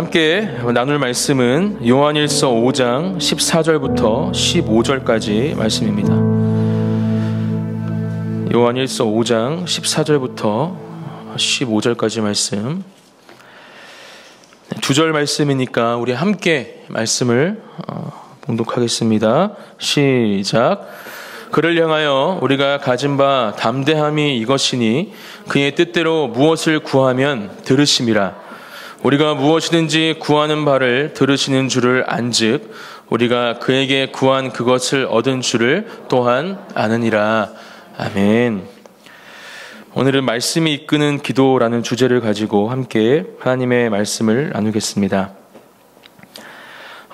함께 나눌 말씀은 요한일서 5장 14절부터 15절까지 말씀입니다. 요한일서 5장 14절부터 15절까지 말씀. 두 절 말씀이니까 우리 함께 말씀을 봉독하겠습니다. 시작. 그를 향하여 우리가 가진 바 담대함이 이것이니 그의 뜻대로 무엇을 구하면 들으심이라. 우리가 무엇이든지 구하는 바를 들으시는 줄을 안즉 우리가 그에게 구한 그것을 얻은 줄을 또한 아느니라. 아멘. 오늘은 말씀이 이끄는 기도라는 주제를 가지고 함께 하나님의 말씀을 나누겠습니다.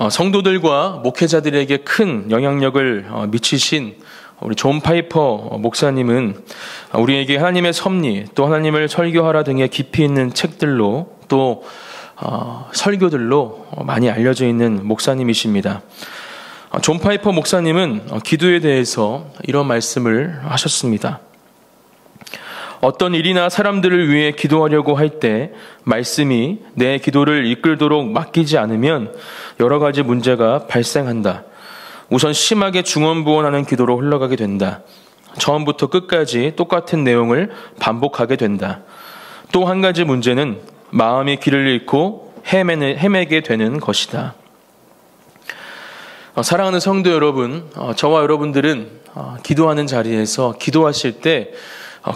성도들과 목회자들에게 큰 영향력을 미치신 우리 존 파이퍼 목사님은 우리에게 하나님의 섭리, 또 하나님을 설교하라 등의 깊이 있는 책들로 또 설교들로 많이 알려져 있는 목사님이십니다. 존 파이퍼 목사님은 기도에 대해서 이런 말씀을 하셨습니다. 어떤 일이나 사람들을 위해 기도하려고 할 때 말씀이 내 기도를 이끌도록 맡기지 않으면 여러 가지 문제가 발생한다. 우선 심하게 중언부언하는 기도로 흘러가게 된다. 처음부터 끝까지 똑같은 내용을 반복하게 된다. 또 한 가지 문제는 마음이 길을 잃고 헤매게 되는 것이다. 사랑하는 성도 여러분, 저와 여러분들은 기도하는 자리에서 기도하실 때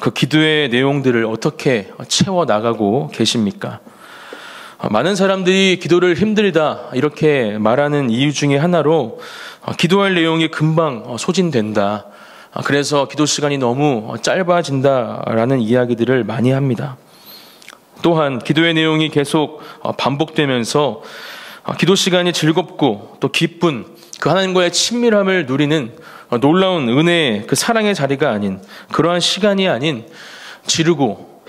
그 기도의 내용들을 어떻게 채워나가고 계십니까? 많은 사람들이 기도를 힘들다 이렇게 말하는 이유 중에 하나로 기도할 내용이 금방 소진된다. 그래서 기도 시간이 너무 짧아진다라는 이야기들을 많이 합니다. 또한 기도의 내용이 계속 반복되면서 기도 시간이 즐겁고 또 기쁜 그 하나님과의 친밀함을 누리는 놀라운 은혜의 그 사랑의 자리가 아닌, 그러한 시간이 아닌 지루하고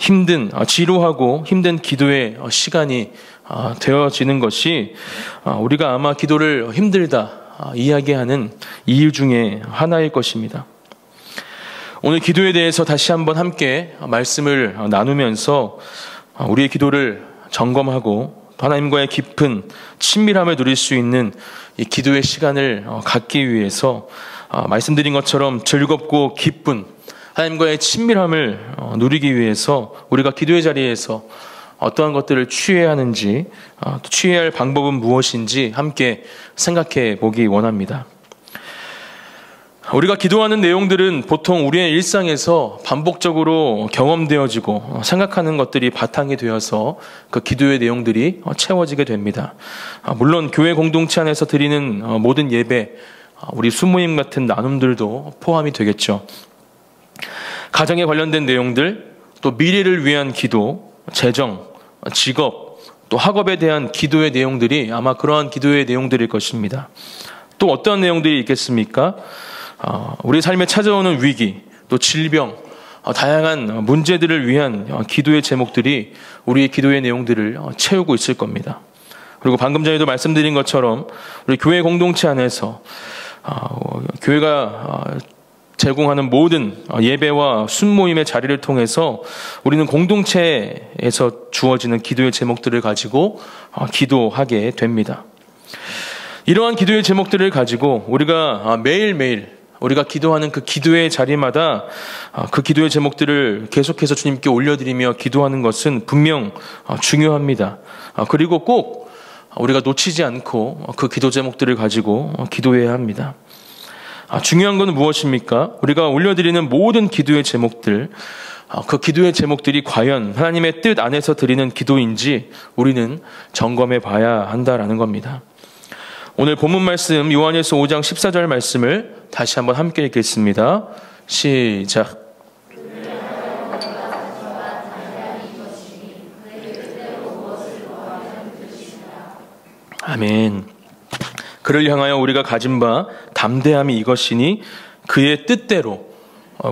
힘든 기도의 시간이 되어지는 것이 우리가 아마 기도를 힘들다 이야기하는 이유 중에 하나일 것입니다. 오늘 기도에 대해서 다시 한번 함께 말씀을 나누면서 우리의 기도를 점검하고 하나님과의 깊은 친밀함을 누릴 수 있는 이 기도의 시간을 갖기 위해서 말씀드린 것처럼 즐겁고 기쁜 하나님과의 친밀함을 누리기 위해서 우리가 기도의 자리에서 어떠한 것들을 취해야 하는지, 취해야 할 방법은 무엇인지 함께 생각해 보기 원합니다. 우리가 기도하는 내용들은 보통 우리의 일상에서 반복적으로 경험되어지고 생각하는 것들이 바탕이 되어서 그 기도의 내용들이 채워지게 됩니다. 물론 교회 공동체 안에서 드리는 모든 예배, 우리 수모임 같은 나눔들도 포함이 되겠죠. 가정에 관련된 내용들, 또 미래를 위한 기도, 재정, 직업, 또 학업에 대한 기도의 내용들이 아마 그러한 기도의 내용들일 것입니다. 또 어떤 내용들이 있겠습니까? 우리 삶에 찾아오는 위기, 또 질병, 다양한 문제들을 위한 기도의 제목들이 우리의 기도의 내용들을 채우고 있을 겁니다. 그리고 방금 전에도 말씀드린 것처럼 우리 교회 공동체 안에서 교회가 제공하는 모든 예배와 순모임의 자리를 통해서 우리는 공동체에서 주어지는 기도의 제목들을 가지고 기도하게 됩니다. 이러한 기도의 제목들을 가지고 우리가 매일매일 우리가 기도하는 그 기도의 자리마다 그 기도의 제목들을 계속해서 주님께 올려드리며 기도하는 것은 분명 중요합니다. 그리고 꼭 우리가 놓치지 않고 그 기도 제목들을 가지고 기도해야 합니다. 중요한 것은 무엇입니까? 우리가 올려드리는 모든 기도의 제목들, 그 기도의 제목들이 과연 하나님의 뜻 안에서 드리는 기도인지 우리는 점검해 봐야 한다라는 겁니다. 오늘 본문 말씀 요한일서 5장 14절 말씀을 다시 한번 함께 읽겠습니다. 시작. 아멘. 그를 향하여 우리가 가진 바 담대함이 이것이니 그의 뜻대로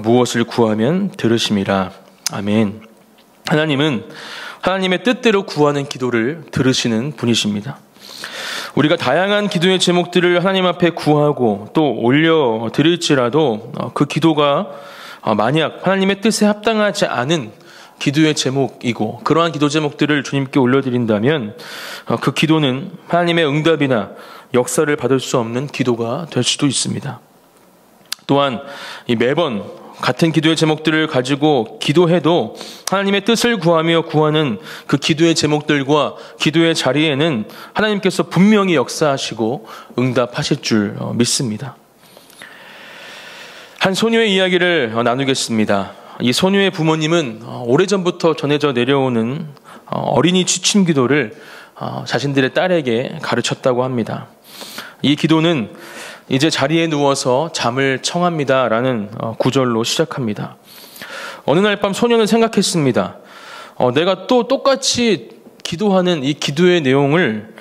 무엇을 구하면 들으심이라. 아멘. 하나님은 하나님의 뜻대로 구하는 기도를 들으시는 분이십니다. 우리가 다양한 기도의 제목들을 하나님 앞에 구하고 또 올려드릴지라도 그 기도가 만약 하나님의 뜻에 합당하지 않은 기도의 제목이고 그러한 기도 제목들을 주님께 올려드린다면 그 기도는 하나님의 응답이나 역사를 받을 수 없는 기도가 될 수도 있습니다. 또한 매번 같은 기도의 제목들을 가지고 기도해도 하나님의 뜻을 구하며 구하는 그 기도의 제목들과 기도의 자리에는 하나님께서 분명히 역사하시고 응답하실 줄 믿습니다. 한 소녀의 이야기를 나누겠습니다. 이 소녀의 부모님은 오래전부터 전해져 내려오는 어린이 취침 기도를 자신들의 딸에게 가르쳤다고 합니다. 이 기도는 이제 자리에 누워서 잠을 청합니다라는 구절로 시작합니다. 어느 날 밤 소녀는 생각했습니다. 내가 또 똑같이 기도하는 이 기도의 내용을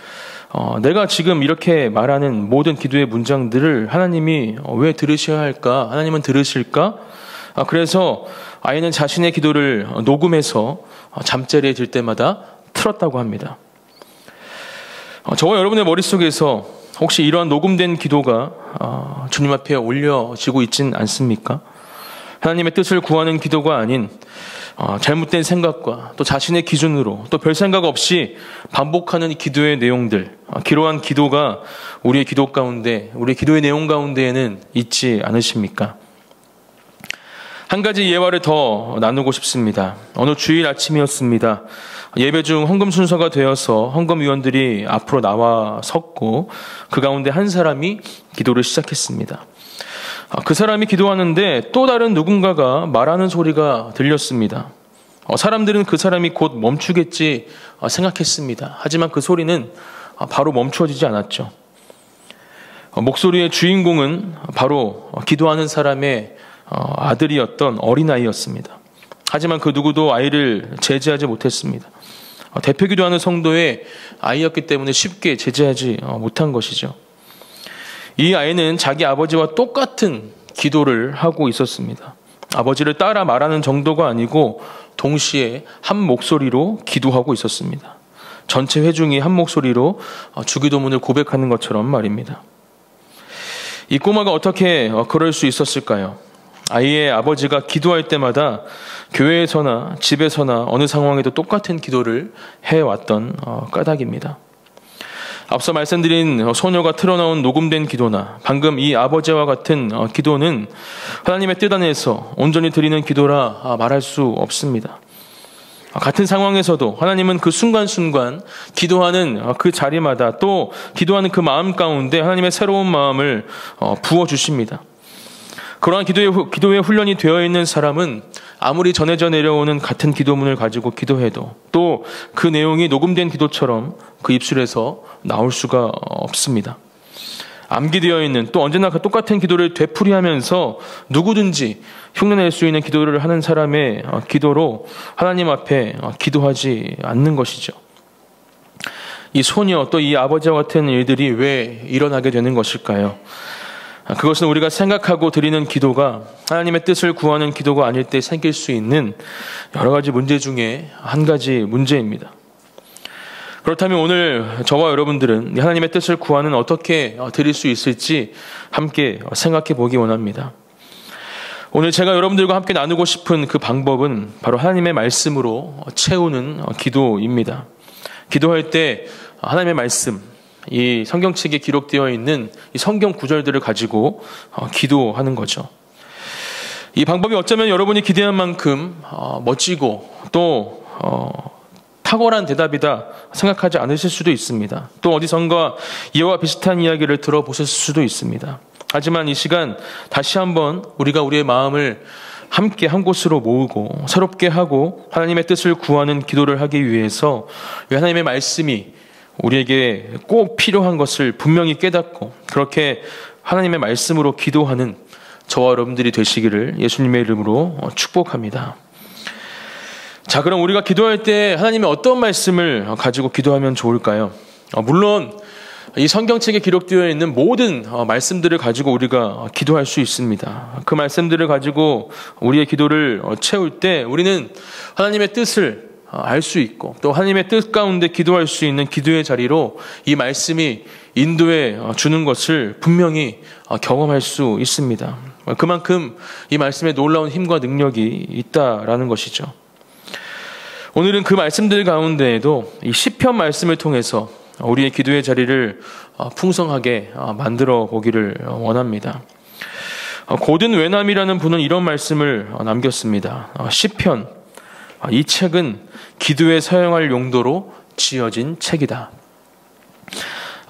내가 지금 이렇게 말하는 모든 기도의 문장들을 하나님이 왜 들으셔야 할까? 하나님은 들으실까? 그래서 아이는 자신의 기도를 녹음해서 잠자리에 들 때마다 틀었다고 합니다. 저와 여러분의 머릿속에서 혹시 이러한 녹음된 기도가 주님 앞에 올려지고 있진 않습니까? 하나님의 뜻을 구하는 기도가 아닌 잘못된 생각과 또 자신의 기준으로 또 별 생각 없이 반복하는 기도의 내용들, 기로한 기도가 우리의 기도 가운데, 우리의 기도의 내용 가운데에는 있지 않으십니까? 한 가지 예화를 더 나누고 싶습니다. 어느 주일 아침이었습니다. 예배 중 헌금 순서가 되어서 헌금위원들이 앞으로 나와 섰고 그 가운데 한 사람이 기도를 시작했습니다. 그 사람이 기도하는데 또 다른 누군가가 말하는 소리가 들렸습니다. 사람들은 그 사람이 곧 멈추겠지 생각했습니다. 하지만 그 소리는 바로 멈추어지지 않았죠. 목소리의 주인공은 바로 기도하는 사람의 아들이었던 어린아이였습니다. 하지만 그 누구도 아이를 제지하지 못했습니다. 대표기도 하는 성도의 아이였기 때문에 쉽게 제지하지 못한 것이죠. 이 아이는 자기 아버지와 똑같은 기도를 하고 있었습니다. 아버지를 따라 말하는 정도가 아니고 동시에 한 목소리로 기도하고 있었습니다. 전체 회중이 한 목소리로 주기도문을 고백하는 것처럼 말입니다. 이 꼬마가 어떻게 그럴 수 있었을까요? 아이의 아버지가 기도할 때마다 교회에서나 집에서나 어느 상황에도 똑같은 기도를 해왔던 까닭입니다. 앞서 말씀드린 소녀가 틀어놓은 녹음된 기도나 방금 이 아버지와 같은 기도는 하나님의 뜻 안에서 온전히 드리는 기도라 말할 수 없습니다. 같은 상황에서도 하나님은 그 순간순간 기도하는 그 자리마다 또 기도하는 그 마음 가운데 하나님의 새로운 마음을 부어주십니다. 그러한 기도에 훈련이 되어 있는 사람은 아무리 전해져 내려오는 같은 기도문을 가지고 기도해도 또 그 내용이 녹음된 기도처럼 그 입술에서 나올 수가 없습니다. 암기되어 있는 또 언제나 그 똑같은 기도를 되풀이하면서 누구든지 흉내낼 수 있는 기도를 하는 사람의 기도로 하나님 앞에 기도하지 않는 것이죠. 이 소녀 또 이 아버지와 같은 일들이 왜 일어나게 되는 것일까요? 그것은 우리가 생각하고 드리는 기도가 하나님의 뜻을 구하는 기도가 아닐 때 생길 수 있는 여러 가지 문제 중에 한 가지 문제입니다. 그렇다면 오늘 저와 여러분들은 하나님의 뜻을 구하는 어떻게 드릴 수 있을지 함께 생각해 보기 원합니다. 오늘 제가 여러분들과 함께 나누고 싶은 그 방법은 바로 하나님의 말씀으로 채우는 기도입니다. 기도할 때 하나님의 말씀, 이 성경책에 기록되어 있는 이 성경 구절들을 가지고 기도하는 거죠. 이 방법이 어쩌면 여러분이 기대한 만큼 멋지고 또 탁월한 대답이다 생각하지 않으실 수도 있습니다. 또 어디선가 이와 비슷한 이야기를 들어보셨을 수도 있습니다. 하지만 이 시간 다시 한번 우리가 우리의 마음을 함께 한 곳으로 모으고 새롭게 하고 하나님의 뜻을 구하는 기도를 하기 위해서 하나님의 말씀이 우리에게 꼭 필요한 것을 분명히 깨닫고 그렇게 하나님의 말씀으로 기도하는 저와 여러분들이 되시기를 예수님의 이름으로 축복합니다. 자, 그럼 우리가 기도할 때 하나님의 어떤 말씀을 가지고 기도하면 좋을까요? 물론 이 성경책에 기록되어 있는 모든 말씀들을 가지고 우리가 기도할 수 있습니다. 그 말씀들을 가지고 우리의 기도를 채울 때 우리는 하나님의 뜻을 알 수 있고 또 하나님의 뜻 가운데 기도할 수 있는 기도의 자리로 이 말씀이 인도해 주는 것을 분명히 경험할 수 있습니다. 그만큼 이 말씀에 놀라운 힘과 능력이 있다라는 것이죠. 오늘은 그 말씀들 가운데에도 이 시편 말씀을 통해서 우리의 기도의 자리를 풍성하게 만들어 보기를 원합니다. 고든 웨남이라는 분은 이런 말씀을 남겼습니다. 시편, 이 책은 기도에 사용할 용도로 지어진 책이다.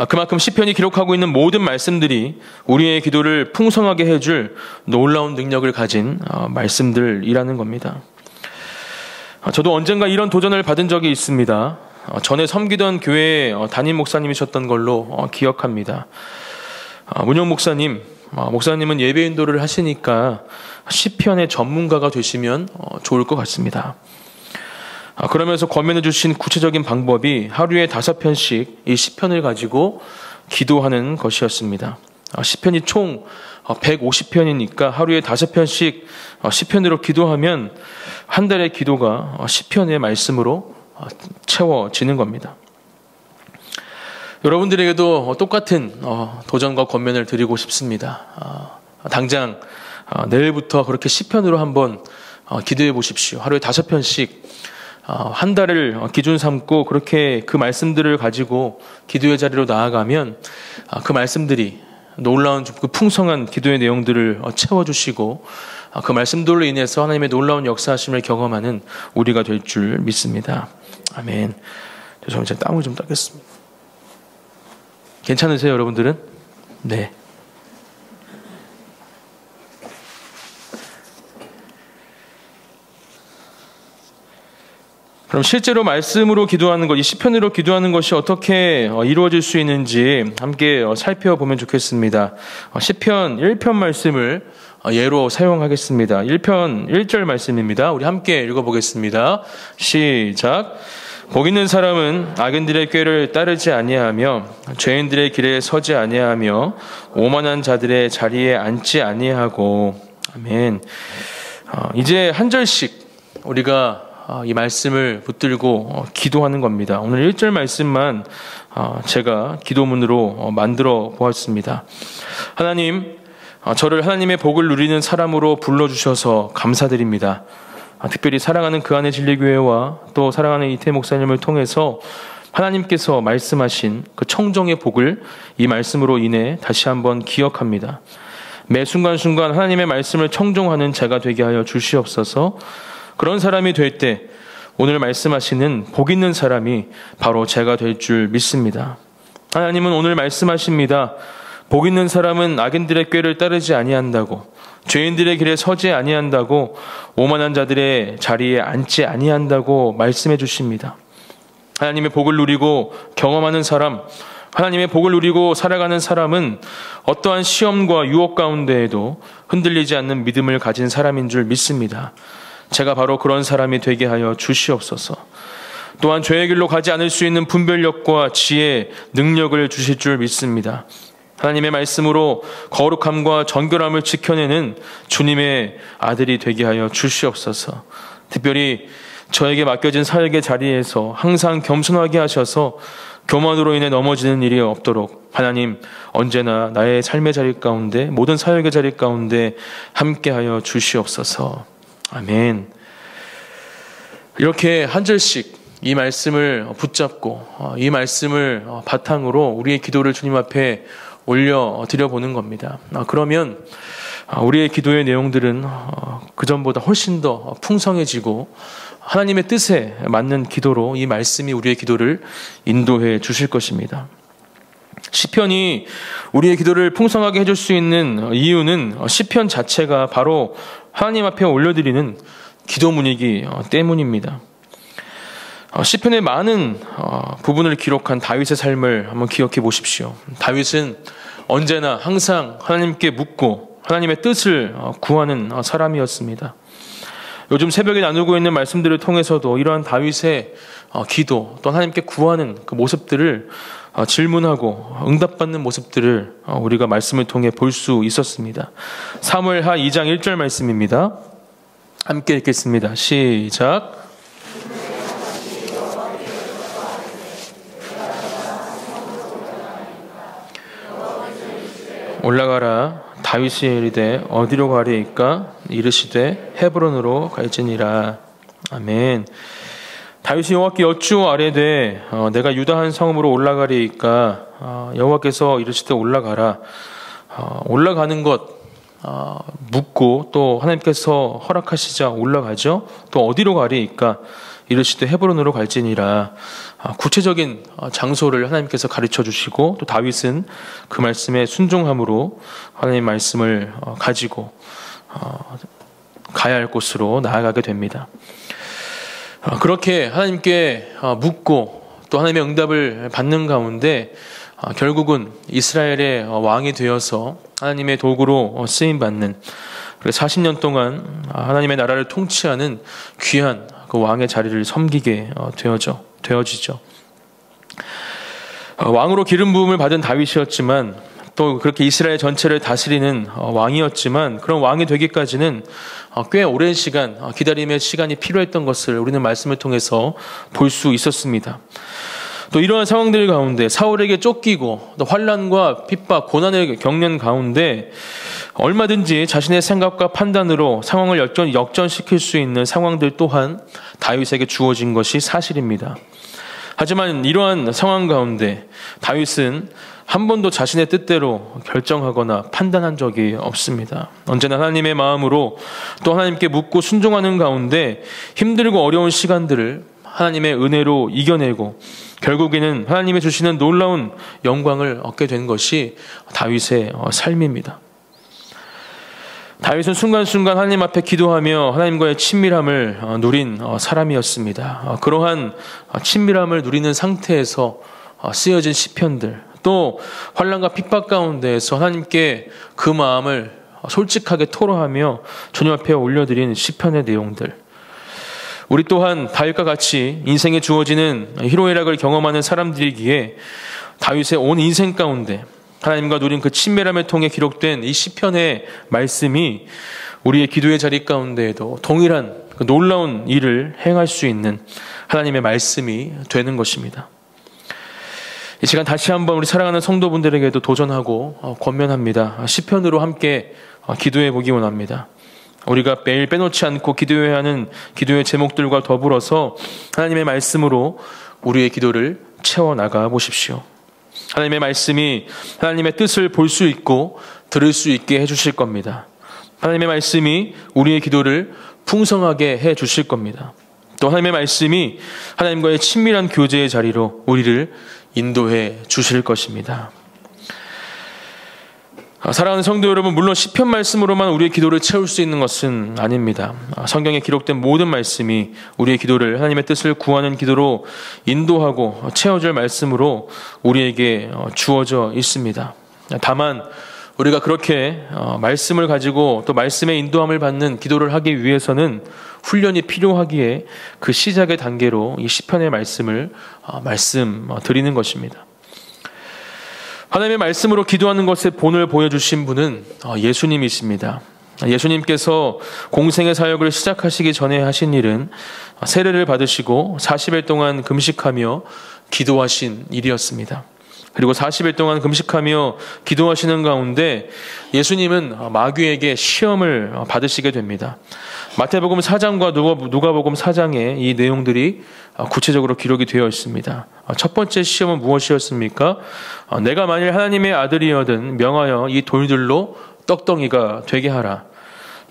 그만큼 시편이 기록하고 있는 모든 말씀들이 우리의 기도를 풍성하게 해줄 놀라운 능력을 가진 말씀들이라는 겁니다. 저도 언젠가 이런 도전을 받은 적이 있습니다. 전에 섬기던 교회의 담임 목사님이셨던 걸로 기억합니다. 문영 목사님은 예배 인도를 하시니까 시편의 전문가가 되시면 좋을 것 같습니다. 그러면서 권면해 주신 구체적인 방법이 하루에 5편씩 이 시편을 가지고 기도하는 것이었습니다. 시편이 총 150편이니까 하루에 5편씩 시편으로 기도하면 한 달의 기도가 시편의 말씀으로 채워지는 겁니다. 여러분들에게도 똑같은 도전과 권면을 드리고 싶습니다. 당장 내일부터 그렇게 시편으로 한번 기도해 보십시오. 하루에 5편씩 한 달을 기준 삼고 그렇게 그 말씀들을 가지고 기도의 자리로 나아가면 그 말씀들이 놀라운 그 풍성한 기도의 내용들을 채워주시고 그 말씀들로 인해서 하나님의 놀라운 역사하심을 경험하는 우리가 될 줄 믿습니다. 아멘. 죄송합니다. 제가 땀을 좀 닦겠습니다. 괜찮으세요, 여러분들은? 네. 그럼 실제로 말씀으로 기도하는 것, 이 시편으로 기도하는 것이 어떻게 이루어질 수 있는지 함께 살펴보면 좋겠습니다. 시편 1편 말씀을 예로 사용하겠습니다. 1편 1절 말씀입니다. 우리 함께 읽어보겠습니다. 시작. 복 있는 사람은 악인들의 꾀를 따르지 아니하며 죄인들의 길에 서지 아니하며 오만한 자들의 자리에 앉지 아니하고. 아멘. 이제 한 절씩 우리가 이 말씀을 붙들고 기도하는 겁니다. 오늘 1절 말씀만 제가 기도문으로 만들어 보았습니다. 하나님, 저를 하나님의 복을 누리는 사람으로 불러주셔서 감사드립니다. 특별히 사랑하는 그 안의 진리교회와 또 사랑하는 이태 목사님을 통해서 하나님께서 말씀하신 그 청정의 복을 이 말씀으로 인해 다시 한번 기억합니다. 매 순간순간 하나님의 말씀을 청종하는 제가 되게 하여 주시옵소서. 그런 사람이 될 때 오늘 말씀하시는 복 있는 사람이 바로 제가 될 줄 믿습니다. 하나님은 오늘 말씀하십니다. 복 있는 사람은 악인들의 꾀를 따르지 아니한다고, 죄인들의 길에 서지 아니한다고, 오만한 자들의 자리에 앉지 아니한다고 말씀해 주십니다. 하나님의 복을 누리고 경험하는 사람, 하나님의 복을 누리고 살아가는 사람은 어떠한 시험과 유혹 가운데에도 흔들리지 않는 믿음을 가진 사람인 줄 믿습니다. 제가 바로 그런 사람이 되게 하여 주시옵소서. 또한 죄의 길로 가지 않을 수 있는 분별력과 지혜, 능력을 주실 줄 믿습니다. 하나님의 말씀으로 거룩함과 정결함을 지켜내는 주님의 아들이 되게 하여 주시옵소서. 특별히 저에게 맡겨진 사역의 자리에서 항상 겸손하게 하셔서 교만으로 인해 넘어지는 일이 없도록 하나님 언제나 나의 삶의 자리 가운데, 모든 사역의 자리 가운데 함께하여 주시옵소서. 아멘. 이렇게 한 절씩 이 말씀을 붙잡고 이 말씀을 바탕으로 우리의 기도를 주님 앞에 올려드려보는 겁니다. 그러면 우리의 기도의 내용들은 그전보다 훨씬 더 풍성해지고 하나님의 뜻에 맞는 기도로 이 말씀이 우리의 기도를 인도해 주실 것입니다. 시편이 우리의 기도를 풍성하게 해줄 수 있는 이유는 시편 자체가 바로 하나님 앞에 올려드리는 기도문이기 때문입니다. 시편의 많은 부분을 기록한 다윗의 삶을 한번 기억해 보십시오. 다윗은 언제나 항상 하나님께 묻고 하나님의 뜻을 구하는 사람이었습니다. 요즘 새벽에 나누고 있는 말씀들을 통해서도 이러한 다윗의 기도, 또 하나님께 구하는 그 모습들을 질문하고 응답받는 모습들을 우리가 말씀을 통해 볼 수 있었습니다. 사무엘하 2장 1절 말씀입니다. 함께 읽겠습니다. 시작. 올라가라. 다윗이 이르되 어디로 가리이까? 이르시되 헤브론으로 갈지니라. 아멘. 다윗이 여호와께 여쭈어 아뢰되 내가 유다 한 성읍으로 올라가리이까 여호와께서 이르시되 올라가라. 올라가는 것 묻고 또 하나님께서 허락하시자 올라가죠. 또 어디로 가리이까 이르시되 헤브론으로 갈지니라. 구체적인 장소를 하나님께서 가르쳐 주시고 또 다윗은 그 말씀에 순종함으로 하나님의 말씀을 가지고 가야 할 곳으로 나아가게 됩니다. 그렇게 하나님께 묻고 또 하나님의 응답을 받는 가운데 결국은 이스라엘의 왕이 되어서 하나님의 도구로 쓰임받는 40년 동안 하나님의 나라를 통치하는 귀한 그 왕의 자리를 섬기게 되어지죠. 왕으로 기름 부음을 받은 다윗이었지만 또 그렇게 이스라엘 전체를 다스리는 왕이었지만 그런 왕이 되기까지는 꽤 오랜 시간 기다림의 시간이 필요했던 것을 우리는 말씀을 통해서 볼 수 있었습니다. 또 이러한 상황들 가운데 사울에게 쫓기고 또 환난과 핍박, 고난을 겪는 가운데 얼마든지 자신의 생각과 판단으로 상황을 역전시킬 수 있는 상황들 또한 다윗에게 주어진 것이 사실입니다. 하지만 이러한 상황 가운데 다윗은 한 번도 자신의 뜻대로 결정하거나 판단한 적이 없습니다. 언제나 하나님의 마음으로 또 하나님께 묻고 순종하는 가운데 힘들고 어려운 시간들을 하나님의 은혜로 이겨내고 결국에는 하나님이 주시는 놀라운 영광을 얻게 된 것이 다윗의 삶입니다. 다윗은 순간순간 하나님 앞에 기도하며 하나님과의 친밀함을 누린 사람이었습니다. 그러한 친밀함을 누리는 상태에서 쓰여진 시편들, 또 환난과 핍박 가운데에서 하나님께 그 마음을 솔직하게 토로하며 주님 앞에 올려드린 시편의 내용들, 우리 또한 다윗과 같이 인생에 주어지는 희로애락을 경험하는 사람들이기에 다윗의 온 인생 가운데 하나님과 누린 그 친밀함을 통해 기록된 이 시편의 말씀이 우리의 기도의 자리 가운데에도 동일한 그 놀라운 일을 행할 수 있는 하나님의 말씀이 되는 것입니다. 이 시간 다시 한번 우리 사랑하는 성도분들에게도 도전하고 권면합니다. 시편으로 함께 기도해 보기 원합니다. 우리가 매일 빼놓지 않고 기도해야 하는 기도의 제목들과 더불어서 하나님의 말씀으로 우리의 기도를 채워나가 보십시오. 하나님의 말씀이 하나님의 뜻을 볼 수 있고 들을 수 있게 해주실 겁니다. 하나님의 말씀이 우리의 기도를 풍성하게 해주실 겁니다. 또 하나님의 말씀이 하나님과의 친밀한 교제의 자리로 우리를 인도해 주실 것입니다. 사랑하는 성도 여러분, 물론 시편 말씀으로만 우리의 기도를 채울 수 있는 것은 아닙니다. 성경에 기록된 모든 말씀이 우리의 기도를 하나님의 뜻을 구하는 기도로 인도하고 채워줄 말씀으로 우리에게 주어져 있습니다. 다만 우리가 그렇게 말씀을 가지고 또 말씀의 인도함을 받는 기도를 하기 위해서는 훈련이 필요하기에 그 시작의 단계로 이 시편의 말씀을 말씀드리는 것입니다. 하나님의 말씀으로 기도하는 것의 본을 보여주신 분은 예수님이십니다. 예수님께서 공생의 사역을 시작하시기 전에 하신 일은 세례를 받으시고 40일 동안 금식하며 기도하신 일이었습니다. 그리고 40일 동안 금식하며 기도하시는 가운데 예수님은 마귀에게 시험을 받으시게 됩니다. 마태복음 4장과 누가복음 4장에 이 내용들이 구체적으로 기록이 되어 있습니다. 첫 번째 시험은 무엇이었습니까? 내가 만일 하나님의 아들이여든 명하여 이 돌들로 떡덩이가 되게 하라.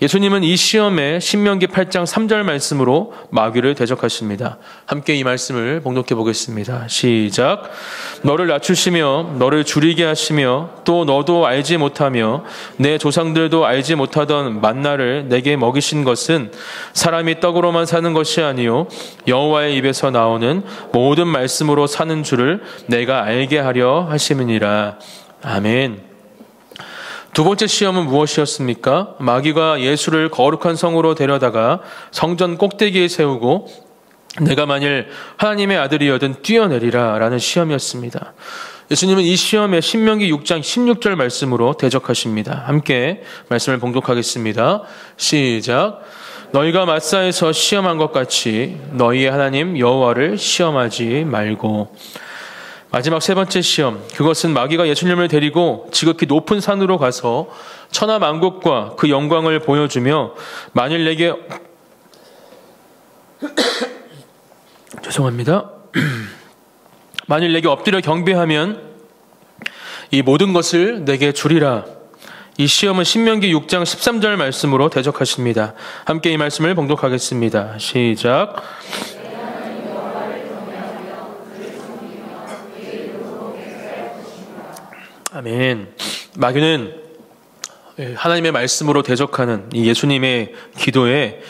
예수님은 이 시험에 신명기 8장 3절 말씀으로 마귀를 대적하십니다. 함께 이 말씀을 봉독해 보겠습니다. 시작. 너를 낮추시며 너를 줄이게 하시며 또 너도 알지 못하며 내 조상들도 알지 못하던 만나를 내게 먹이신 것은 사람이 떡으로만 사는 것이 아니요 여호와의 입에서 나오는 모든 말씀으로 사는 줄을 내가 알게 하려 하심이니라. 아멘. 두 번째 시험은 무엇이었습니까? 마귀가 예수를 거룩한 성으로 데려다가 성전 꼭대기에 세우고 내가 만일 하나님의 아들이여든 뛰어내리라 라는 시험이었습니다. 예수님은 이 시험에 신명기 6장 16절 말씀으로 대적하십니다. 함께 말씀을 봉독하겠습니다. 시작. 너희가 마사에서 시험한 것 같이 너희의 하나님 여호와를 시험하지 말고. 마지막 세 번째 시험, 그것은 마귀가 예수님을 데리고 지극히 높은 산으로 가서 천하 만국과 그 영광을 보여주며 만일 내게 죄송합니다. 만일 내게 엎드려 경배하면 이 모든 것을 내게 주리라. 이 시험은 신명기 6장 13절 말씀으로 대적하십니다. 함께 이 말씀을 봉독하겠습니다. 시작. 아멘. 마귀는 하나님의 말씀으로 대적하는 이 예수님의 기도에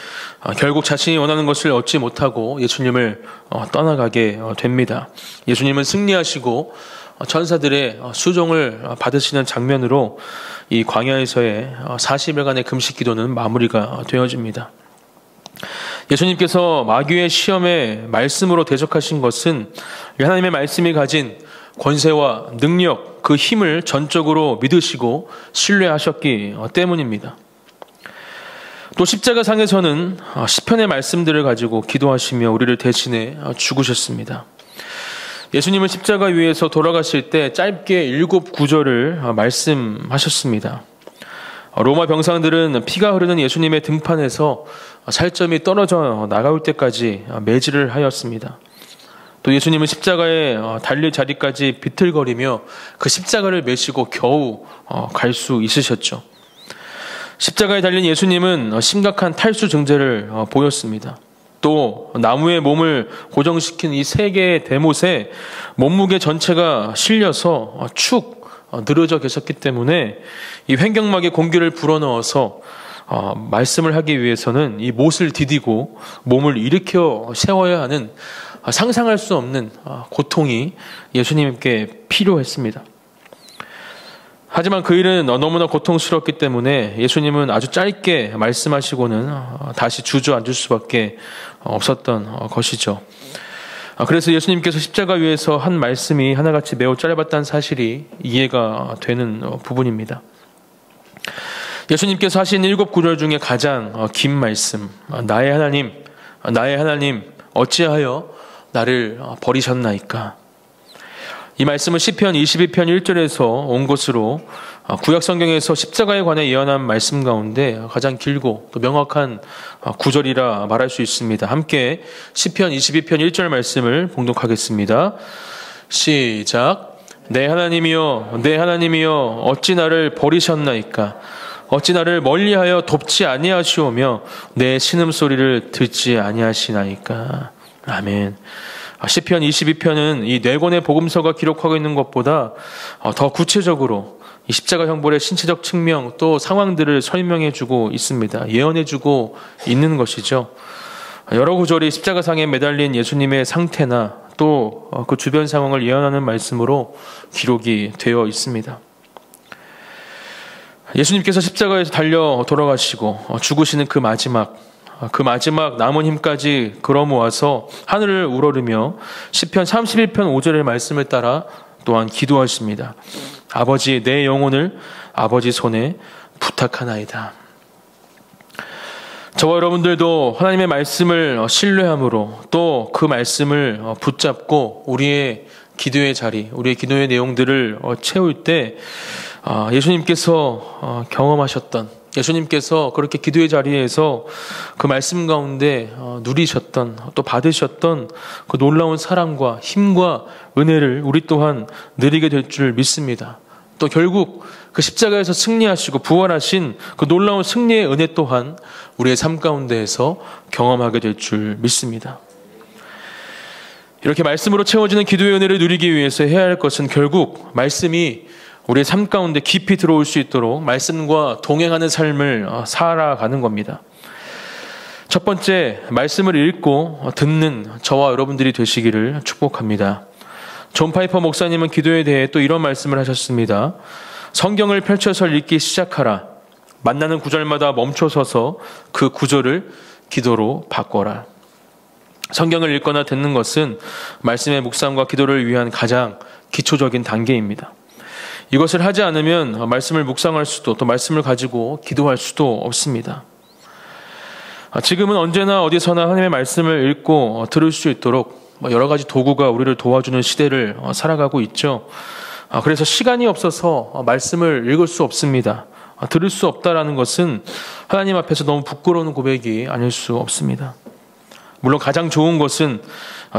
결국 자신이 원하는 것을 얻지 못하고 예수님을 떠나가게 됩니다. 예수님은 승리하시고 천사들의 수종을 받으시는 장면으로 이 광야에서의 40일간의 금식 기도는 마무리가 되어집니다. 예수님께서 마귀의 시험에 말씀으로 대적하신 것은 하나님의 말씀이 가진 권세와 능력, 그 힘을 전적으로 믿으시고 신뢰하셨기 때문입니다. 또 십자가상에서는 시편의 말씀들을 가지고 기도하시며 우리를 대신해 죽으셨습니다. 예수님은 십자가 위에서 돌아가실 때 짧게 7구절을 말씀하셨습니다. 로마 병상들은 피가 흐르는 예수님의 등판에서 살점이 떨어져 나가올 때까지 매질을 하였습니다. 또 예수님은 십자가에 달릴 자리까지 비틀거리며 그 십자가를 메시고 겨우 갈 수 있으셨죠. 십자가에 달린 예수님은 심각한 탈수 증세를 보였습니다. 또 나무에 몸을 고정시킨 이 세 개의 대못에 몸무게 전체가 실려서 축 늘어져 계셨기 때문에 이 횡격막에 공기를 불어넣어서 말씀을 하기 위해서는 이 못을 디디고 몸을 일으켜 세워야 하는 상상할 수 없는 고통이 예수님께 필요했습니다. 하지만 그 일은 너무나 고통스럽기 때문에 예수님은 아주 짧게 말씀하시고는 다시 주저앉을 수밖에 없었던 것이죠. 그래서 예수님께서 십자가 위에서 한 말씀이 하나같이 매우 짧았다는 사실이 이해가 되는 부분입니다. 예수님께서 하신 7구절 중에 가장 긴 말씀, 나의 하나님, 어찌하여 나를 버리셨나이까? 이 말씀은 시편 22편 1절에서 온 것으로 구약 성경에서 십자가에 관해 예언한 말씀 가운데 가장 길고 또 명확한 구절이라 말할 수 있습니다. 함께 시편 22편 1절 말씀을 봉독하겠습니다. 시작. 내 하나님이여 어찌 나를 버리셨나이까? 어찌 나를 멀리하여 돕지 아니하시오며 내 신음소리를 듣지 아니하시나이까? 아멘. 시편 22편은 이 4권의 복음서가 기록하고 있는 것보다 더 구체적으로 이 십자가 형벌의 신체적 측면 또 상황들을 설명해주고 있습니다. 예언해주고 있는 것이죠. 여러 구절이 십자가상에 매달린 예수님의 상태나 또 그 주변 상황을 예언하는 말씀으로 기록이 되어 있습니다. 예수님께서 십자가에서 달려 돌아가시고 죽으시는 그 마지막 남은 힘까지 끌어모아서 하늘을 우러르며 시편 31편 5절의 말씀을 따라 또한 기도하십니다. 아버지, 내 영혼을 아버지 손에 부탁하나이다. 저와 여러분들도 하나님의 말씀을 신뢰함으로 또 그 말씀을 붙잡고 우리의 기도의 자리, 우리의 기도의 내용들을 채울 때 예수님께서 경험하셨던, 예수님께서 그렇게 기도의 자리에서 그 말씀 가운데 누리셨던, 또 받으셨던 그 놀라운 사랑과 힘과 은혜를 우리 또한 누리게 될 줄 믿습니다. 또 결국 그 십자가에서 승리하시고 부활하신 그 놀라운 승리의 은혜 또한 우리의 삶 가운데에서 경험하게 될 줄 믿습니다. 이렇게 말씀으로 채워지는 기도의 은혜를 누리기 위해서 해야 할 것은 결국 말씀이 우리의 삶 가운데 깊이 들어올 수 있도록 말씀과 동행하는 삶을 살아가는 겁니다. 첫 번째, 말씀을 읽고 듣는 저와 여러분들이 되시기를 축복합니다. 존 파이퍼 목사님은 기도에 대해 또 이런 말씀을 하셨습니다. 성경을 펼쳐서 읽기 시작하라. 만나는 구절마다 멈춰서서 그 구절을 기도로 바꿔라. 성경을 읽거나 듣는 것은 말씀의 묵상과 기도를 위한 가장 기초적인 단계입니다. 이것을 하지 않으면 말씀을 묵상할 수도 또 말씀을 가지고 기도할 수도 없습니다. 지금은 언제나 어디서나 하나님의 말씀을 읽고 들을 수 있도록 여러 가지 도구가 우리를 도와주는 시대를 살아가고 있죠. 그래서 시간이 없어서 말씀을 읽을 수 없습니다. 들을 수 없다라는 것은 하나님 앞에서 너무 부끄러운 고백이 아닐 수 없습니다. 물론 가장 좋은 것은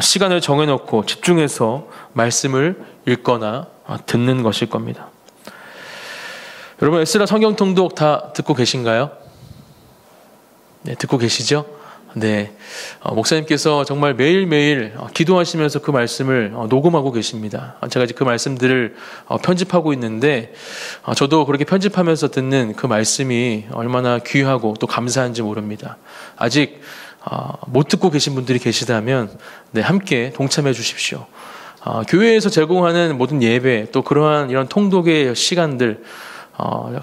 시간을 정해놓고 집중해서 말씀을 읽거나 듣는 것일 겁니다. 여러분, 에스라 성경 통독 다 듣고 계신가요? 네, 듣고 계시죠? 네, 목사님께서 정말 매일매일 기도하시면서 그 말씀을 녹음하고 계십니다. 제가 이제 그 말씀들을 편집하고 있는데, 저도 그렇게 편집하면서 듣는 그 말씀이 얼마나 귀하고 또 감사한지 모릅니다. 아직 못 듣고 계신 분들이 계시다면, 네, 함께 동참해 주십시오. 교회에서 제공하는 모든 예배, 또 그러한 이런 통독의 시간들,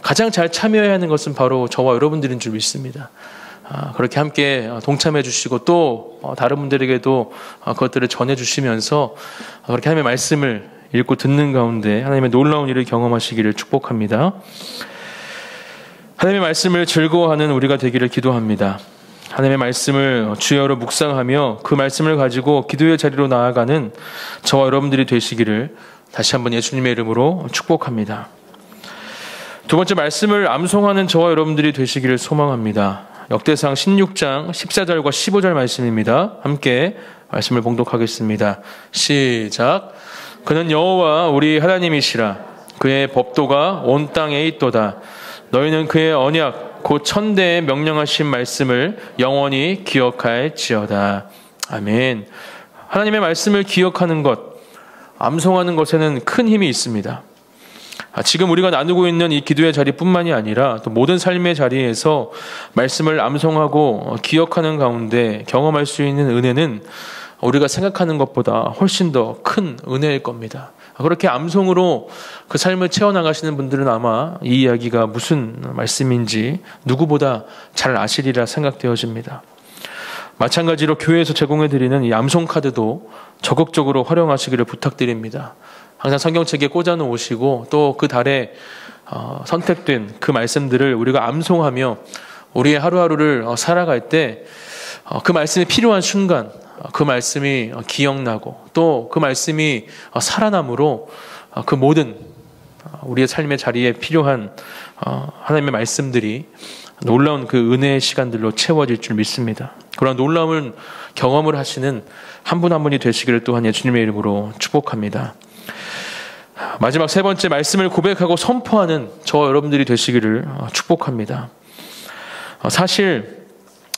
가장 잘 참여해야 하는 것은 바로 저와 여러분들인 줄 믿습니다. 그렇게 함께 동참해 주시고 또 다른 분들에게도 그것들을 전해 주시면서 그렇게 하나님의 말씀을 읽고 듣는 가운데 하나님의 놀라운 일을 경험하시기를 축복합니다. 하나님의 말씀을 즐거워하는 우리가 되기를 기도합니다. 하나님의 말씀을 주여로 묵상하며 그 말씀을 가지고 기도의 자리로 나아가는 저와 여러분들이 되시기를 다시 한번 예수님의 이름으로 축복합니다. 두 번째, 말씀을 암송하는 저와 여러분들이 되시기를 소망합니다. 역대상 16장 14절과 15절 말씀입니다. 함께 말씀을 봉독하겠습니다. 시작. 그는 여호와 우리 하나님이시라. 그의 법도가 온 땅에 있도다. 너희는 그의 언약 곧 천대에 명령하신 말씀을 영원히 기억할지어다. 아멘. 하나님의 말씀을 기억하는 것, 암송하는 것에는 큰 힘이 있습니다. 지금 우리가 나누고 있는 이 기도의 자리뿐만이 아니라 또 모든 삶의 자리에서 말씀을 암송하고 기억하는 가운데 경험할 수 있는 은혜는 우리가 생각하는 것보다 훨씬 더 큰 은혜일 겁니다. 그렇게 암송으로 그 삶을 채워나가시는 분들은 아마 이 이야기가 무슨 말씀인지 누구보다 잘 아시리라 생각되어집니다. 마찬가지로 교회에서 제공해드리는 이 암송 카드도 적극적으로 활용하시기를 부탁드립니다. 항상 성경책에 꽂아 놓으시고 또 그 달에 선택된 그 말씀들을 우리가 암송하며 우리의 하루하루를 살아갈 때 그 말씀이 필요한 순간 그 말씀이 기억나고 또 그 말씀이 살아남으로 그 모든 우리의 삶의 자리에 필요한 하나님의 말씀들이 놀라운 그 은혜의 시간들로 채워질 줄 믿습니다. 그러한 놀라운 경험을 하시는 한 분 한 분이 되시기를 또한 예수님의 이름으로 축복합니다. 마지막 세 번째, 말씀을 고백하고 선포하는 저와 여러분들이 되시기를 축복합니다. 사실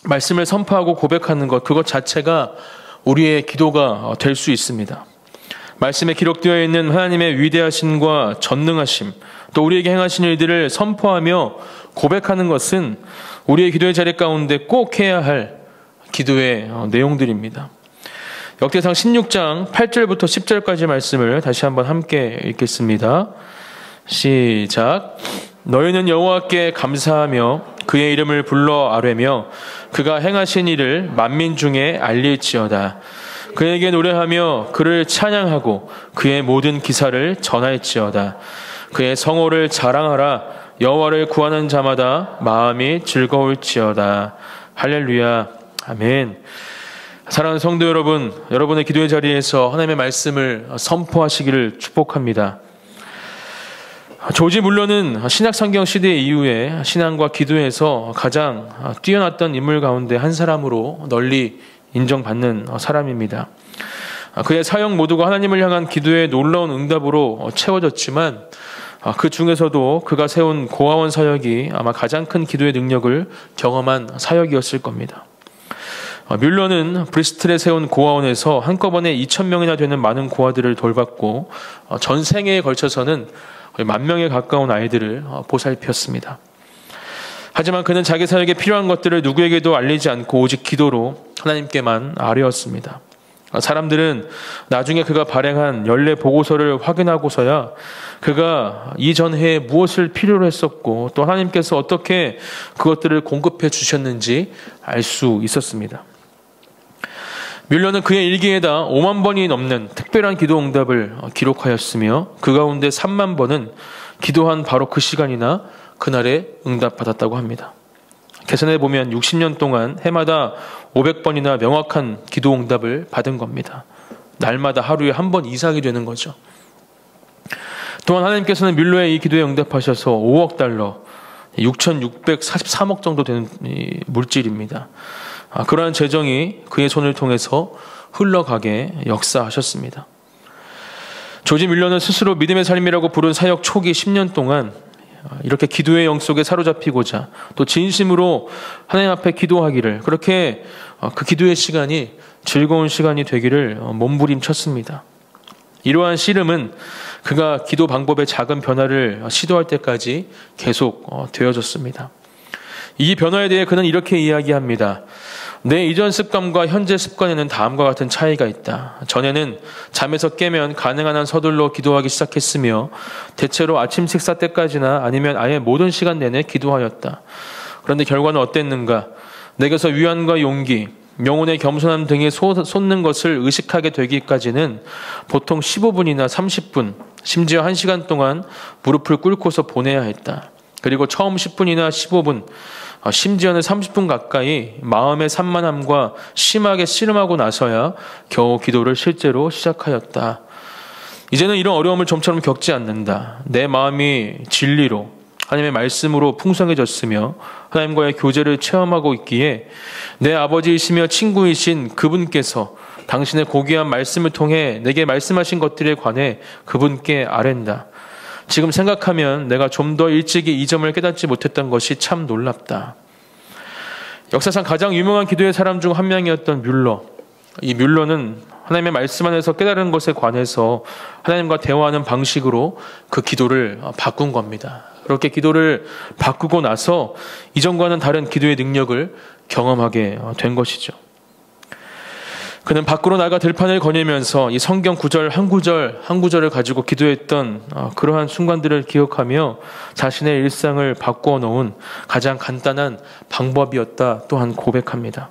말씀을 선포하고 고백하는 것, 그것 자체가 우리의 기도가 될 수 있습니다. 말씀에 기록되어 있는 하나님의 위대하심과 전능하심, 또 우리에게 행하신 일들을 선포하며 고백하는 것은 우리의 기도의 자리 가운데 꼭 해야 할 기도의 내용들입니다. 역대상 16장 8절부터 10절까지 말씀을 다시 한번 함께 읽겠습니다. 시작. 너희는 여호와께 감사하며 그의 이름을 불러 아뢰며 그가 행하신 일을 만민 중에 알릴지어다. 그에게 노래하며 그를 찬양하고 그의 모든 기사를 전할지어다. 그의 성호를 자랑하라. 여호와를 구하는 자마다 마음이 즐거울지어다. 할렐루야. 아멘. 사랑하는 성도 여러분, 여러분의 기도의 자리에서 하나님의 말씀을 선포하시기를 축복합니다. 조지 물러는 신약 성경 시대 이후에 신앙과 기도에서 가장 뛰어났던 인물 가운데 한 사람으로 널리 인정받는 사람입니다. 그의 사역 모두가 하나님을 향한 기도의 놀라운 응답으로 채워졌지만 그 중에서도 그가 세운 고아원 사역이 아마 가장 큰 기도의 능력을 경험한 사역이었을 겁니다. 뮬러는 브리스틀에 세운 고아원에서 한꺼번에 2,000명이나 되는 많은 고아들을 돌봤고 전 생애에 걸쳐서는 10,000명에 가까운 아이들을 보살폈습니다. 하지만 그는 자기 사역에 필요한 것들을 누구에게도 알리지 않고 오직 기도로 하나님께만 아뢰었습니다. 사람들은 나중에 그가 발행한 연례 보고서를 확인하고서야 그가 이전 해에 무엇을 필요로 했었고 또 하나님께서 어떻게 그것들을 공급해 주셨는지 알 수 있었습니다. 뮬러는 그의 일기에다 5만 번이 넘는 특별한 기도 응답을 기록하였으며 그 가운데 3만 번은 기도한 바로 그 시간이나 그날에 응답받았다고 합니다. 계산해 보면 60년 동안 해마다 500번이나 명확한 기도 응답을 받은 겁니다. 날마다 하루에 한 번 이상이 되는 거죠. 또한 하나님께서는 뮬러의 이 기도에 응답하셔서 5억 달러, 6,643억 정도 되는 물질입니다. 그러한 재정이 그의 손을 통해서 흘러가게 역사하셨습니다. 조지 뮬러는 스스로 믿음의 삶이라고 부른 사역 초기 10년 동안 이렇게 기도의 영 속에 사로잡히고자 또 진심으로 하나님 앞에 기도하기를, 그렇게 그 기도의 시간이 즐거운 시간이 되기를 몸부림쳤습니다. 이러한 씨름은 그가 기도 방법의 작은 변화를 시도할 때까지 계속 되어졌습니다. 이 변화에 대해 그는 이렇게 이야기합니다. 내 이전 습관과 현재 습관에는 다음과 같은 차이가 있다. 전에는 잠에서 깨면 가능한 한 서둘러 기도하기 시작했으며 대체로 아침 식사 때까지나 아니면 아예 모든 시간 내내 기도하였다. 그런데 결과는 어땠는가? 내게서 위안과 용기, 영혼의 겸손함 등이 솟는 것을 의식하게 되기까지는 보통 15분이나 30분, 심지어 1시간 동안 무릎을 꿇고서 보내야 했다. 그리고 처음 10분이나 15분, 심지어는 30분 가까이 마음의 산만함과 심하게 씨름하고 나서야 겨우 기도를 실제로 시작하였다. 이제는 이런 어려움을 좀처럼 겪지 않는다. 내 마음이 진리로, 하나님의 말씀으로 풍성해졌으며 하나님과의 교제를 체험하고 있기에 내 아버지이시며 친구이신 그분께서 당신의 고귀한 말씀을 통해 내게 말씀하신 것들에 관해 그분께 아랜다. 지금 생각하면 내가 좀 더 일찍이 이 점을 깨닫지 못했던 것이 참 놀랍다. 역사상 가장 유명한 기도의 사람 중 한 명이었던 뮬러. 이 뮬러는 하나님의 말씀 안에서 깨달은 것에 관해서 하나님과 대화하는 방식으로 그 기도를 바꾼 겁니다. 그렇게 기도를 바꾸고 나서 이전과는 다른 기도의 능력을 경험하게 된 것이죠. 그는 밖으로 나가 들판을 거니면서 이 성경 구절 한 구절을 가지고 기도했던 그러한 순간들을 기억하며 자신의 일상을 바꾸어 놓은 가장 간단한 방법이었다 또한 고백합니다.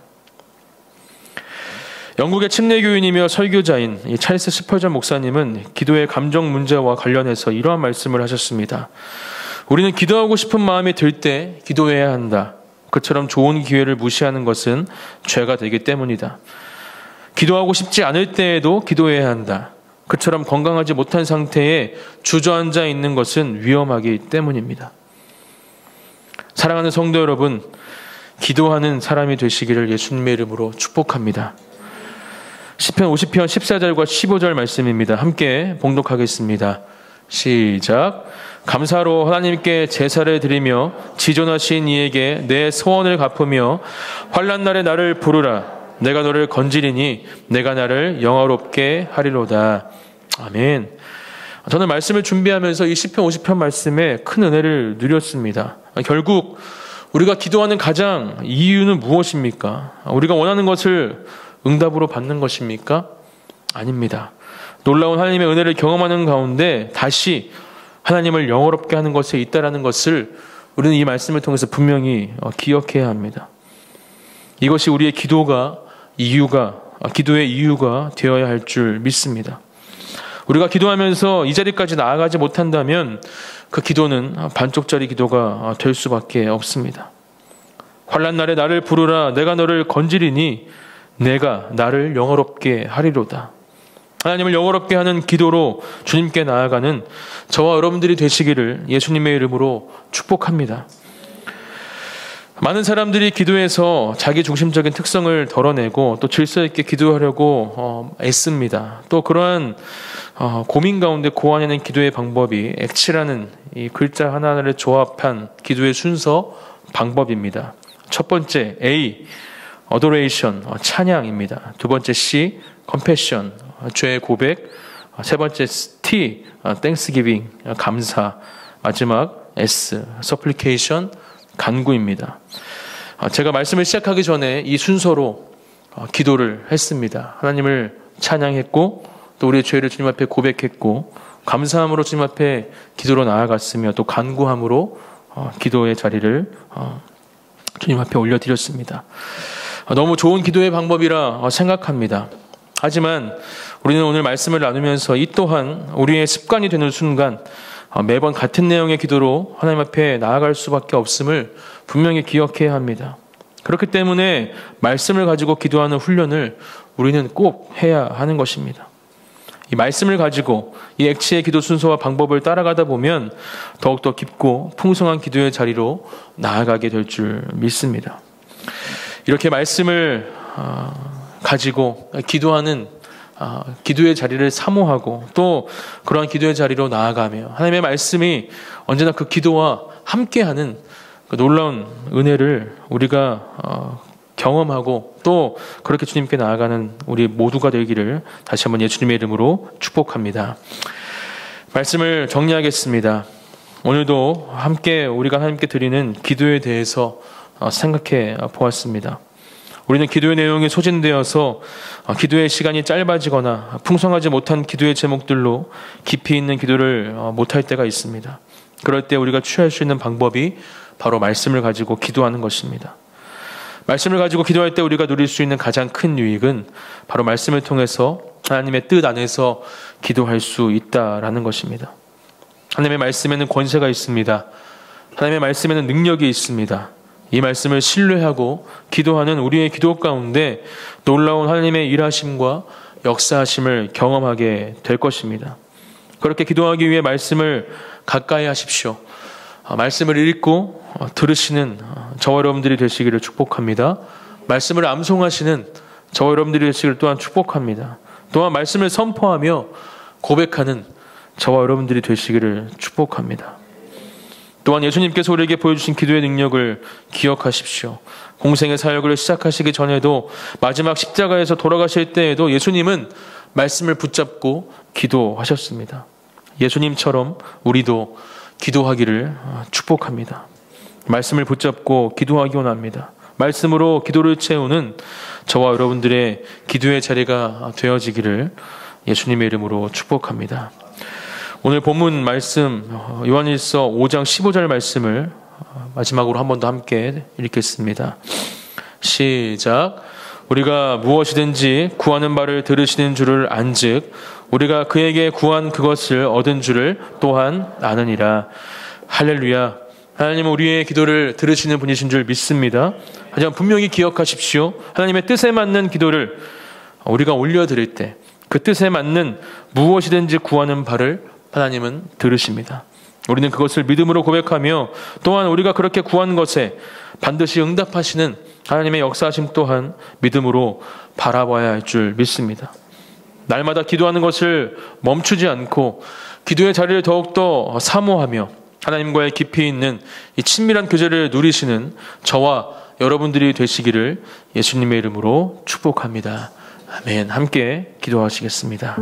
영국의 침례교인이며 설교자인 이 찰스 스펄전 목사님은 기도의 감정 문제와 관련해서 이러한 말씀을 하셨습니다. 우리는 기도하고 싶은 마음이 들 때 기도해야 한다. 그처럼 좋은 기회를 무시하는 것은 죄가 되기 때문이다. 기도하고 싶지 않을 때에도 기도해야 한다. 그처럼 건강하지 못한 상태에 주저앉아 있는 것은 위험하기 때문입니다. 사랑하는 성도 여러분, 기도하는 사람이 되시기를 예수님의 이름으로 축복합니다. 시편 50편 14절과 15절 말씀입니다. 함께 봉독하겠습니다. 시작. 감사로 하나님께 제사를 드리며 지존하신 이에게 내 소원을 갚으며 환난 날에 나를 부르라. 내가 너를 건지리니 내가 나를 영화롭게 하리로다. 아멘. 저는 말씀을 준비하면서 이 시편 50편 말씀에 큰 은혜를 누렸습니다. 결국 우리가 기도하는 가장 이유는 무엇입니까? 우리가 원하는 것을 응답으로 받는 것입니까? 아닙니다. 놀라운 하나님의 은혜를 경험하는 가운데 다시 하나님을 영화롭게 하는 것에 있다라는 것을 우리는 이 말씀을 통해서 분명히 기억해야 합니다. 이것이 우리의 기도의 이유가 되어야 할 줄 믿습니다. 우리가 기도하면서 이 자리까지 나아가지 못한다면 그 기도는 반쪽짜리 기도가 될 수밖에 없습니다. 환난 날에 나를 부르라. 내가 너를 건지리니 내가 나를 영화롭게 하리로다. 하나님을 영화롭게 하는 기도로 주님께 나아가는 저와 여러분들이 되시기를 예수님의 이름으로 축복합니다. 많은 사람들이 기도에서 자기 중심적인 특성을 덜어내고 또 질서 있게 기도하려고 애씁니다. 또 그러한 고민 가운데 고안해낸 기도의 방법이 액치라는 이 글자 하나를 조합한 기도의 순서 방법입니다. 첫 번째 A, adoration, 찬양입니다. 두 번째 C, confession, 죄의 고백. 세 번째 T, thanksgiving, 감사. 마지막 S, supplication, 간구입니다. 제가 말씀을 시작하기 전에 이 순서로 기도를 했습니다. 하나님을 찬양했고 또 우리의 죄를 주님 앞에 고백했고 감사함으로 주님 앞에 기도로 나아갔으며 또 간구함으로 기도의 자리를 주님 앞에 올려드렸습니다. 너무 좋은 기도의 방법이라 생각합니다. 하지만 우리는 오늘 말씀을 나누면서 이 또한 우리의 습관이 되는 순간 매번 같은 내용의 기도로 하나님 앞에 나아갈 수밖에 없음을 분명히 기억해야 합니다. 그렇기 때문에 말씀을 가지고 기도하는 훈련을 우리는 꼭 해야 하는 것입니다. 이 말씀을 가지고 이 액치의 기도 순서와 방법을 따라가다 보면 더욱더 깊고 풍성한 기도의 자리로 나아가게 될 줄 믿습니다. 이렇게 말씀을 가지고 기도하는 기도의 자리를 사모하고 또 그러한 기도의 자리로 나아가며 하나님의 말씀이 언제나 그 기도와 함께하는 그 놀라운 은혜를 우리가 경험하고 또 그렇게 주님께 나아가는 우리 모두가 되기를 다시 한번 예수님의 이름으로 축복합니다. 말씀을 정리하겠습니다. 오늘도 함께 우리가 하나님께 드리는 기도에 대해서 생각해 보았습니다. 우리는 기도의 내용이 소진되어서 기도의 시간이 짧아지거나 풍성하지 못한 기도의 제목들로 깊이 있는 기도를 못할 때가 있습니다. 그럴 때 우리가 취할 수 있는 방법이 바로 말씀을 가지고 기도하는 것입니다. 말씀을 가지고 기도할 때 우리가 누릴 수 있는 가장 큰 유익은 바로 말씀을 통해서 하나님의 뜻 안에서 기도할 수 있다라는 것입니다. 하나님의 말씀에는 권세가 있습니다. 하나님의 말씀에는 능력이 있습니다. 이 말씀을 신뢰하고 기도하는 우리의 기도 가운데 놀라운 하나님의 일하심과 역사하심을 경험하게 될 것입니다. 그렇게 기도하기 위해 말씀을 가까이 하십시오. 말씀을 읽고 들으시는 저와 여러분들이 되시기를 축복합니다. 말씀을 암송하시는 저와 여러분들이 되시기를 또한 축복합니다. 또한 말씀을 선포하며 고백하는 저와 여러분들이 되시기를 축복합니다. 또한 예수님께서 우리에게 보여주신 기도의 능력을 기억하십시오. 공생의 사역을 시작하시기 전에도 마지막 십자가에서 돌아가실 때에도 예수님은 말씀을 붙잡고 기도하셨습니다. 예수님처럼 우리도 기도하기를 축복합니다. 말씀을 붙잡고 기도하기 원합니다. 말씀으로 기도를 채우는 저와 여러분들의 기도의 자리가 되어지기를 예수님의 이름으로 축복합니다. 오늘 본문 말씀 요한일서 5장 15절 말씀을 마지막으로 한 번 더 함께 읽겠습니다. 시작. 우리가 무엇이든지 구하는 바를 들으시는 줄을 안즉 우리가 그에게 구한 그것을 얻은 줄을 또한 아느니라. 할렐루야. 하나님은 우리의 기도를 들으시는 분이신 줄 믿습니다. 하지만 분명히 기억하십시오. 하나님의 뜻에 맞는 기도를 우리가 올려드릴 때 그 뜻에 맞는 무엇이든지 구하는 바를 하나님은 들으십니다. 우리는 그것을 믿음으로 고백하며 또한 우리가 그렇게 구한 것에 반드시 응답하시는 하나님의 역사하심 또한 믿음으로 바라봐야 할 줄 믿습니다. 날마다 기도하는 것을 멈추지 않고 기도의 자리를 더욱더 사모하며 하나님과의 깊이 있는 이 친밀한 교제를 누리시는 저와 여러분들이 되시기를 예수님의 이름으로 축복합니다. 아멘. 함께 기도하시겠습니다.